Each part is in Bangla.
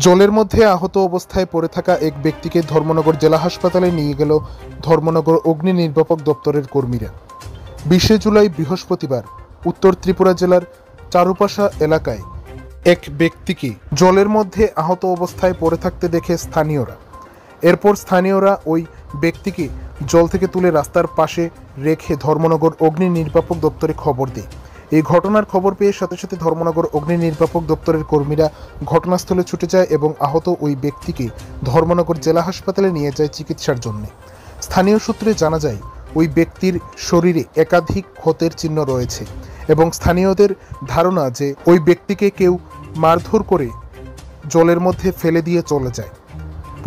জলের মধ্যে আহত অবস্থায় পড়ে থাকা এক ব্যক্তিকে ধর্মনগর জেলা হাসপাতালে নিয়ে গেল ধর্মনগর অগ্নি নির্বাপক দপ্তরের কর্মীরা। 20 জুলাই বৃহস্পতিবার উত্তর ত্রিপুরা জেলার চারুপাশা এলাকায় এক ব্যক্তিকে জলের মধ্যে আহত অবস্থায় পড়ে থাকতে দেখে স্থানীয়রা। এরপর স্থানীয়রা ওই ব্যক্তিকে জল থেকে তুলে রাস্তার পাশে রেখে ধর্মনগর অগ্নি নির্বাপক দপ্তরে খবর দেয়। এই ঘটনার খবর পেয়ে সাথে সাথে ধর্মনগর অগ্নি নির্বাপক দপ্তরের কর্মীরা ঘটনাস্থলে ছুটে যায় এবং আহত ওই ব্যক্তিকে ধর্মনগর জেলা হাসপাতালে নিয়ে যায় চিকিৎসার জন্য। স্থানীয় সূত্রে জানা যায় ওই ব্যক্তির শরীরে একাধিক ক্ষতের চিহ্ন রয়েছে এবং স্থানীয়দের ধারণা যে ওই ব্যক্তিকে কেউ মারধর করে জলের মধ্যে ফেলে দিয়ে চলে যায়।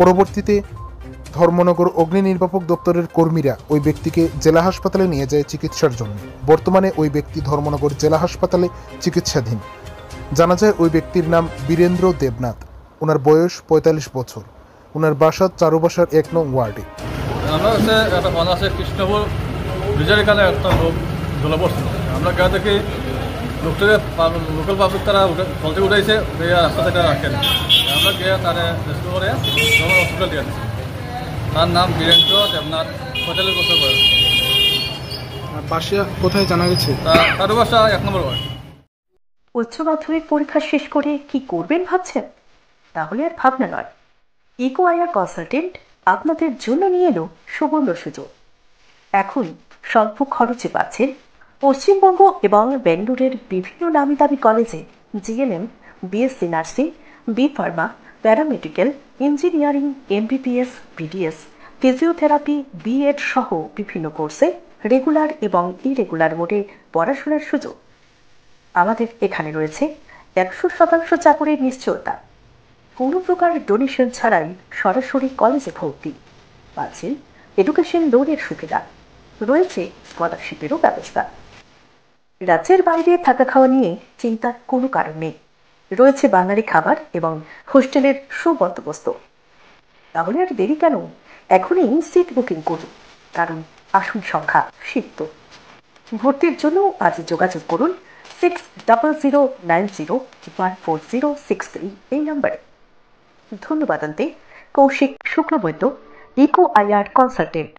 পরবর্তীতে ধর্মনগর অগ্নি নির্বাপক দপ্তরের কর্মীরা ওই ব্যক্তিকে জেলা হাসপাতালে নিয়ে যায় চিকিৎসার জন্য। বর্তমানে ওই ব্যক্তি ধর্মনগর জেলা হাসপাতালে চিকিৎসাধীন। জানা যায় ওই ব্যক্তির নাম বীরেন্দ্র দেবনাথ। ওনার বয়স 45 বছর। ওনার বাসা চারুবাসার 1 নং ওয়ার্ডে। আমরা হচ্ছে একটা বাংলাদেশের কৃষ্ণপুর ব্রিজের এখানে একটা লোক ঝোলা পড়ছিল। আমরা গা থেকে লোকটাকে লোকাল পাবলিক তারা জল থেকে উঠাইছে, রাস্তা থেকে রাখেন। আমরা গিয়ে তারা রেস্কিউ করে হসপিটাল দিয়ে আসছি। তার নাম বীরেন্দ্র দেবনাথ, 45 বছর বয়স। বাসা কোথায় জানা গেছে? তার বাসা 1 নম্বর ওয়ার্ড। উচ্চ মাধ্যমিক পরীক্ষা শেষ করে কি করবেন ভাবছেন? তাহলে আর ভাবনা নয়, ইকো আইআর কনসালটেন্ট আপনাদের জন্য নিয়ে এলো সুবর্ণ সুযোগ। এখন স্বল্প খরচে পাচ্ছেন পশ্চিমবঙ্গ এবং বেঙ্গালুরুর বিভিন্ন নামি দামি কলেজে GNM, BSc nursing, B pharma, paramedical, engineering, MBBS, BDS, physiotherapy, BEd সহ বিভিন্ন কোর্সে রেগুলার এবং ইরেগুলার মোডে পড়াশোনার সুযোগ। আমাদের এখানে রয়েছে 100% চাকরির নিশ্চয়তা, কোনো প্রকার ডোনেশন ছাড়াই সরাসরি কলেজে ভর্তি, পাচ্ছেন এডুকেশন লোনের সুবিধা, রয়েছে স্কলারশিপেরও ব্যবস্থা। রাজ্যের বাইরে থাকা খাওয়া নিয়ে চিন্তার কোনো কারণ নেই, রয়েছে বাঙালি খাবার এবং হোস্টেলের সুবন্দোবস্ত। তাহলে আর দেরি কেন? এখনই সিট বুকিং করুন, কারণ আসন সংখ্যা সীমিত। ভর্তির জন্য আজ যোগাযোগ করুন 6009014063 এই নম্বরে। ধন্যবাদ আনতে Koushik Shuklabaidya, eco IR consultant.